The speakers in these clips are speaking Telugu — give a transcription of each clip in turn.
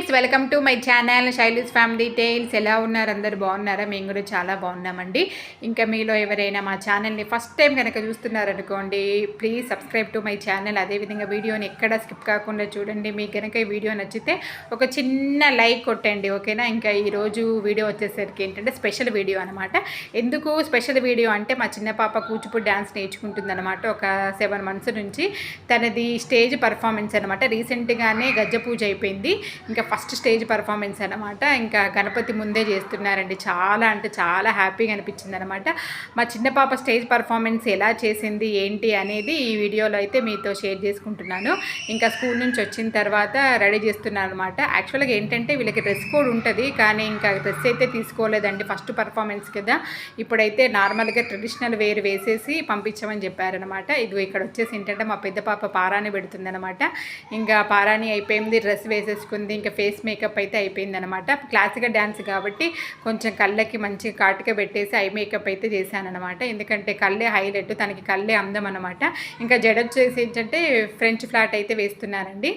Friends, welcome to my channel Shailu's family tales. ఎలా ఉన్నారు? అందరు బాగున్నారా? మేము కూడా చాలా బాగున్నామండి. ఇంకా మీలో ఎవరైనా మా ఛానల్ని ఫస్ట్ టైం కనుక చూస్తున్నారనుకోండి, please subscribe to my channel. అదేవిధంగా వీడియోని ఎక్కడ స్కిప్ కాకుండా చూడండి. మీకు కనుక ఈ వీడియో నచ్చితే ఒక చిన్న లైక్ కొట్టండి, ఓకేనా? ఇంకా ఈరోజు వీడియో వచ్చేసరికి ఏంటంటే స్పెషల్ వీడియో అనమాట. ఎందుకు స్పెషల్ వీడియో అంటే, మా చిన్న పాప కూచిపూడి డ్యాన్స్ నేర్చుకుంటుంది అనమాట. ఒక 7 months నుంచి తనది స్టేజ్ పర్ఫార్మెన్స్ అనమాట. రీసెంట్గానే గజ్జ పూజ అయిపోయింది. ఇంకా ఫస్ట్ స్టేజ్ పర్ఫార్మెన్స్ అనమాట. ఇంకా గణపతి ముందే చేస్తున్నారండి. చాలా అంటే చాలా హ్యాపీగా అనిపించింది అనమాట. మా చిన్న పాప స్టేజ్ పర్ఫార్మెన్స్ ఎలా చేసింది ఏంటి అనేది ఈ వీడియోలో అయితే మీతో షేర్ చేసుకుంటున్నాను. ఇంకా స్కూల్ నుంచి వచ్చిన తర్వాత రెడీ చేస్తున్నాను అనమాట. యాక్చువల్గా ఏంటంటే వీళ్ళకి డ్రెస్ కోడ్ ఉంటుంది, కానీ ఇంకా డ్రెస్ అయితే తీసుకోలేదండి, ఫస్ట్ పర్ఫార్మెన్స్ కదా. ఇప్పుడైతే నార్మల్గా ట్రెడిషనల్ వేర్ వేసేసి పంపించమని చెప్పారనమాట. ఇది ఇక్కడ వచ్చేసి ఏంటంటే మా పెద్ద పాప పారాని పెడుతుంది అనమాట. ఇంకా పారాని అయిపోయింది, డ్రెస్ వేసేసుకుంది, ఇంకా ఫేస్ మేకప్ అయితే అయిపోయింది అనమాట. క్లాసికల్ డ్యాన్స్ కాబట్టి కొంచెం కళ్ళకి మంచి కాటుక పెట్టేసి ఐ మేకప్ అయితే చేశానమాట. ఎందుకంటే కళ్ళే హైలైట్, తనకి కళ్ళే అందం అనమాట. ఇంకా జడ వచ్చేసి ఏంటంటే ఫ్రెంచ్ ఫ్లాట్ అయితే వేస్తున్నానండి.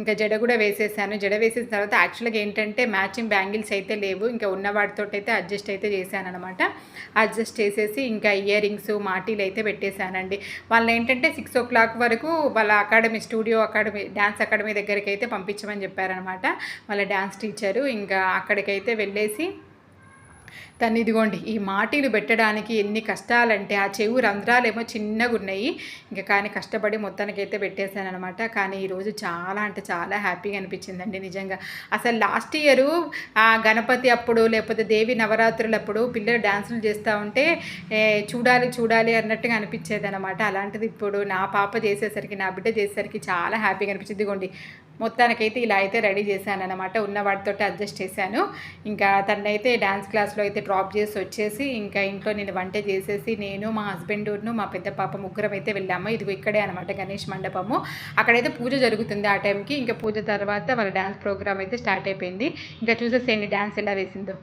ఇంకా జడ కూడా వేసేసాను. జడ వేసేసిన తర్వాత యాక్చువల్గా ఏంటంటే మ్యాచింగ్ బ్యాంగిల్స్ అయితే లేవు, ఇంకా ఉన్న వాటితో అయితే అడ్జస్ట్ అయితే చేశాను అనమాట. అడ్జస్ట్ చేసేసి ఇంకా ఇయర్ రింగ్స్ మాటీలు అయితే పెట్టేశానండి. వాళ్ళు ఏంటంటే 6 o'clock వరకు వాళ్ళ academy, studio academy, dance academy దగ్గరికి అయితే పంపించమని చెప్పారనమాట వాళ్ళ డ్యాన్స్ టీచరు. ఇంకా అక్కడికైతే వెళ్ళేసి తను ఇదిగోండి ఈ మాటీలు పెట్టడానికి ఎన్ని కష్టాలంటే, ఆ చెవు రంధ్రాలేమో చిన్నగా ఉన్నాయి. ఇంకా కానీ కష్టపడి మొత్తానికైతే పెట్టేశాను అనమాట. కానీ ఈరోజు చాలా అంటే చాలా హ్యాపీగా అనిపించిందండి నిజంగా. అసలు లాస్ట్ ఇయరు ఆ గణపతి అప్పుడు లేకపోతే దేవి నవరాత్రులప్పుడు పిల్లలు డ్యాన్సులు చేస్తూ ఉంటే చూడాలి చూడాలి అన్నట్టుగా అనిపించేది అనమాట. అలాంటిది ఇప్పుడు నా పాప చేసేసరికి, నా బిడ్డ చేసేసరికి చాలా హ్యాపీగా అనిపించింది. ఇదిగోండి మొత్తానికైతే ఇలా అయితే రెడీ చేశాను అనమాట. ఉన్న వాటితో అడ్జస్ట్ చేశాను. ఇంకా తనైతే డ్యాన్స్ క్లాస్లో అయితే డ్రాప్ చేసి వచ్చేసి ఇంకా ఇంట్లో నేను వంట చేసేసి నేను, మా హస్బెండ్ను, మా పెద్ద పాప ముగ్గురం అయితే వెళ్ళాము. ఇదిగో ఇక్కడే అనమాట గణేష్ మండపము. అక్కడైతే పూజ జరుగుతుంది ఆ టైంకి. ఇంకా పూజ తర్వాత వాళ్ళ డ్యాన్స్ ప్రోగ్రామ్ అయితే స్టార్ట్ అయిపోయింది. ఇంకా చూసేసేయండి డ్యాన్స్ ఎలా వేసిందో.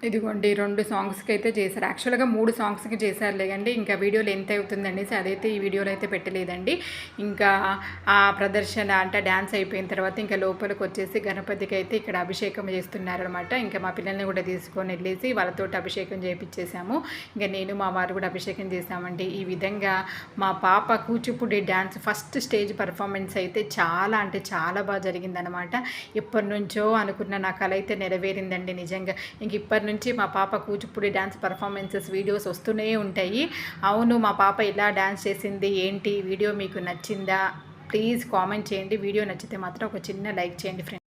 ఇదిగోండి 2 సాంగ్స్‌కి అయితే చేశారు. యాక్చువల్‌గా 3 సాంగ్స్‌కి చేశారులే అండి. ఇంకా వీడియో లెంత్ అవుతుందనేసి అదైతే ఈ వీడియోలో అయితే పెట్టలేదండి. ఇంకా ఆ ప్రదర్శన అంటే డాన్స్ అయిపోయిన తర్వాత ఇంకా లోపలికొచ్చేసి గణపతికి అయితే ఇక్కడ అభిషేకం చేస్తున్నారనమాట. ఇంకా మా పిల్లల్ని కూడా తీసుకొని వెళ్ళేసి వాళ్ళతోటి అభిషేకం చేపిచ్చేసాము. ఇంకా నేను మా వారు కూడా అభిషేకం చేశామండి. ఈ విధంగా మా పాప Kuchipudi dance first stage performance అయితే చాలా అంటే చాలా బాగా జరిగిందనమాట. ఎప్పటినుంచో అనుకున్న నా కల అయితే నెరవేరిందండి నిజంగా. ఇంక ఇప్పటి నుంచి మా పాప కూచిపూడి డ్యాన్స్ పర్ఫార్మెన్సెస్ వీడియోస్ వస్తూనే ఉంటాయి. అవును, మా పాప ఇలా డ్యాన్స్ చేసింది ఏంటి, వీడియో మీకు నచ్చిందా? ప్లీజ్ కామెంట్ చేయండి. వీడియో నచ్చితే మాత్రం ఒక చిన్న లైక్ చేయండి ఫ్రెండ్స్.